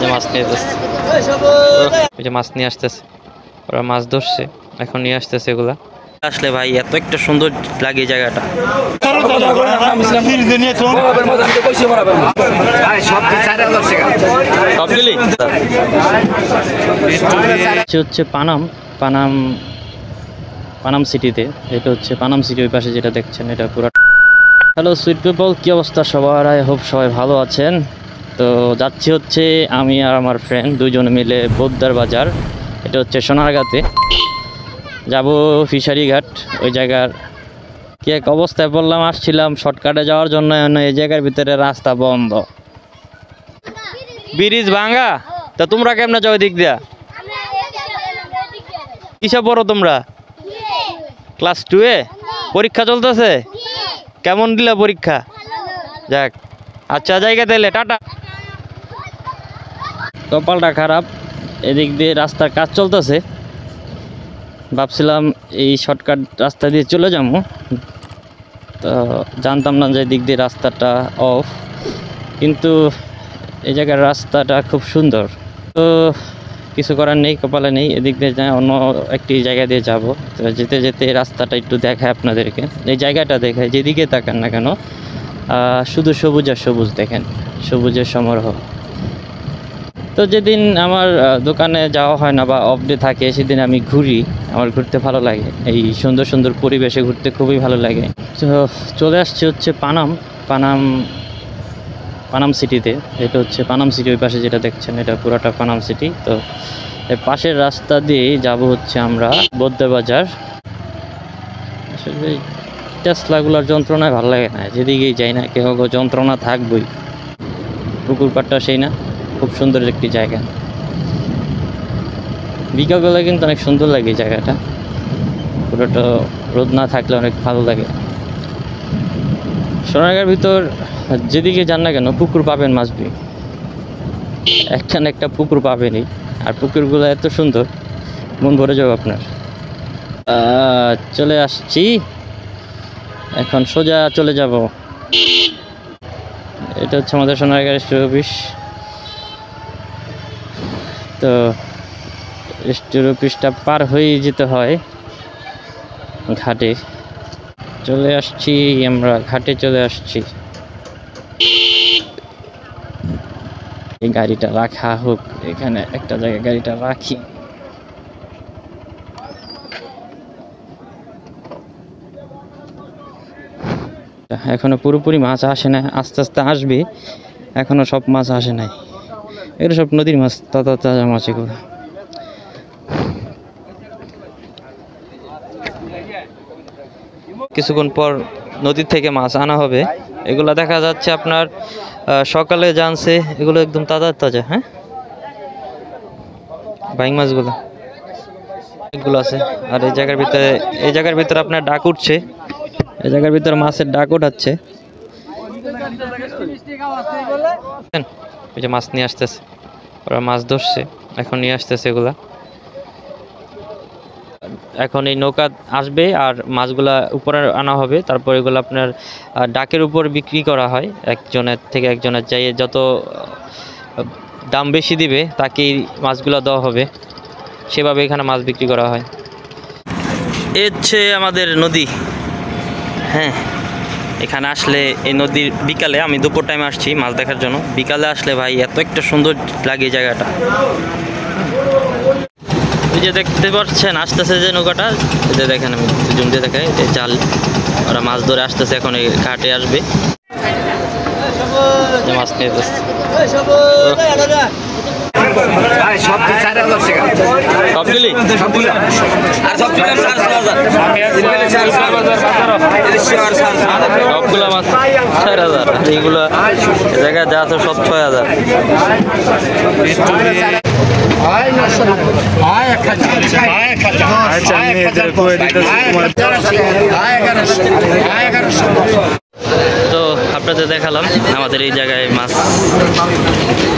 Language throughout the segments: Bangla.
যে মাছ নিয়ে যাচ্ছে, ওই যে মাছ নিয়ে আসতেছে, ওরা মাছ ধরছে এখন নিয়ে আসতেছে এগুলা। আসলে ভাই এত একটা সুন্দর লাগে জায়গাটা। হচ্ছে পানাম সিটিতে, এটা হচ্ছে পানাম সিটি, ওই পাশে যেটা দেখছেন এটা পুরো। হ্যালো সুইট পিপল, কি অবস্থা সবার? আই হোপ সবাই ভালো আছেন। তো যাচ্ছি হচ্ছে আমি আর আমার ফ্রেন্ড দুজন মিলে বোদ্দার বাজার, এটা হচ্ছে সোনারগাঁতে যাব, ফিশারি ঘাট ওই জায়গার। কি এক অবস্থায় বললাম, আসছিলাম শর্টকাটে যাওয়ার জন্য, এই জায়গার ভিতরে রাস্তা বন্ধ, ব্রিজ ভাঙা। তা তোমরা কেমনে যাও দিক দিয়া? কিসে পড়ো তোমরা? ক্লাস 2-এ? পরীক্ষা চলতেছে? কেমন দিলা পরীক্ষা? যাক, আচ্ছা জায়গা তাইলে টাটা। কপালটা খারাপ, এদিক দিয়ে রাস্তার কাজ চলতেছে, ভাবছিলাম এই শর্টকাট রাস্তা দিয়ে চলে যাবো, তো জানতাম না যে এদিক দিয়ে রাস্তাটা অফ, কিন্তু এই জায়গার রাস্তাটা খুব সুন্দর। তো কিছু করার নেই, কপালে নেই, এদিক দিয়ে অন্য একটি জায়গা দিয়ে যাব। তো যেতে যেতে রাস্তাটা একটু দেখায় আপনাদেরকে, এই জায়গাটা দেখায়, যেদিকে তাকান না কেন শুধু সবুজ আর সবুজ, দেখেন সবুজের সমারোহ। তো যেদিন আমার দোকানে যাওয়া হয় না বা অফ ডে থাকে, সেদিন আমি ঘুরি, আমার ঘুরতে ভালো লাগে, এই সুন্দর সুন্দর পরিবেশে ঘুরতে খুবই ভালো লাগে। তো চলে আসছে হচ্ছে পানাম সিটিতে, এটা হচ্ছে পানাম সিটি, ওই পাশে যেটা দেখছেন এটা পুরোটা পানাম সিটি। তো এর পাশের রাস্তা দিয়ে যাব হচ্ছে আমরা বোদ্দার বাজার। আসলে টেসলাগুলোর যন্ত্রণায় ভালো লাগে না, যেদিকেই যাই না কেউ যন্ত্রণা থাকবই। পুকুর পাড়টা সেই না, খুব সুন্দর একটি জায়গা, বিকালবেলা কিন্তু অনেক সুন্দর লাগে এই জায়গাটা, পুরোটা রোদ না থাকলে অনেক ভালো লাগে। সোনারগাঁর ভিতর যেদিকে যান না কেন পুকুর পাবেন, মাছবি একটা না একটা পুকুর পাবেনই, আর পুকুরগুলো এত সুন্দর, মন ভরে যাবে আপনার। চলে আসছি, এখন সোজা চলে যাব, এটা হচ্ছে আমাদের সোনারগাঁ রেজিস্ট্রি অফিস। তো রেজিস্ট্রি অফিসটা পার হয়ে যেতে হয় ঘাটে, চলে আসছি আমরা, ঘাটে চলে আসছি। এই গাড়িটা রাখা হোক এখানে একটা জায়গায়, গাড়িটা রাখি। এখনো পুরোপুরি মাছ আসে না, আস্তে আস্তে আসবে, এখনো সব মাছ আসে নাই, এগুলো সব নদীর মাছ, তাজা তাজা মাছ এগুলো। কিছুক্ষণ পর নদীর থেকে মাছ আনা হবে, এগুলো দেখা যাচ্ছে আপনার সকালে জানছে, এগুলো একদম তাজা তাজা। হ্যাঁ, বাইং মাছগুলো এগুলো আছে। আর এই জায়গার ভিতরে আপনার ডাক উঠছে, এই জায়গার ভিতরে মাছের ডাক উঠাচ্ছে, ওই যে মাছ নিয়ে আসতেছে, ওরা মাছ ধরছে এখন নিয়ে আসতেছে এগুলা। এখন এই নৌকা আসবে আর মাছগুলা উপরে আনা হবে, তারপর এগুলো আপনার ডাকের উপর বিক্রি করা হয়, একজনের থেকে একজনের চাইয়ে যত দাম বেশি দিবে তাকেই মাছগুলো দেওয়া হবে, সেভাবে এখানে মাছ বিক্রি করা হয়। এ হচ্ছে আমাদের নদী। হ্যাঁ, এখানে আসলে এই নদীর বিকালে, আমি দুপুর টাইমে আসছি মাছ দেখার জন্য, বিকালে আসলে ভাই এত একটা সুন্দর লাগে এই জায়গাটা। এই যে দেখতে পাচ্ছেন আসতেছে যে নৌকাটা, এই যে দেখেন, আমি জুম দিয়ে দেখাই, এই জাল, ওরা মাছ ধরে আসতেছে, এখন এই ঘাটে আসবে, মাছ নিয়ে যাচ্ছে। সবগুলো মাছ 4000, এইগুলো জায়গায় যা আছে সব 6000। তো আপনাদের দেখালাম আমাদের এই জায়গায়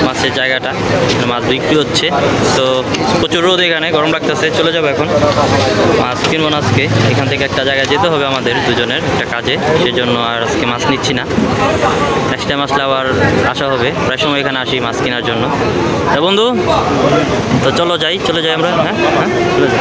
মাছের জায়গাটা, মাছ বিক্রি হচ্ছে। তো প্রচুর রোদ, এখানে গরম লাগতেছে, চলে যাবো এখন। মাছ কিনবো না আজকে, এখান থেকে একটা জায়গায় যেতে হবে আমাদের দুজনের একটা কাজে, সেই জন্য আর আজকে মাছ নিচ্ছি না। নেক্সট টাইম আসলে আবার আসা হবে, প্রায় সময় এখানে আসি মাছ কেনার জন্য। তা বন্ধু, তো চলে যাই আমরা। হ্যাঁ হ্যাঁ, চলে যাই।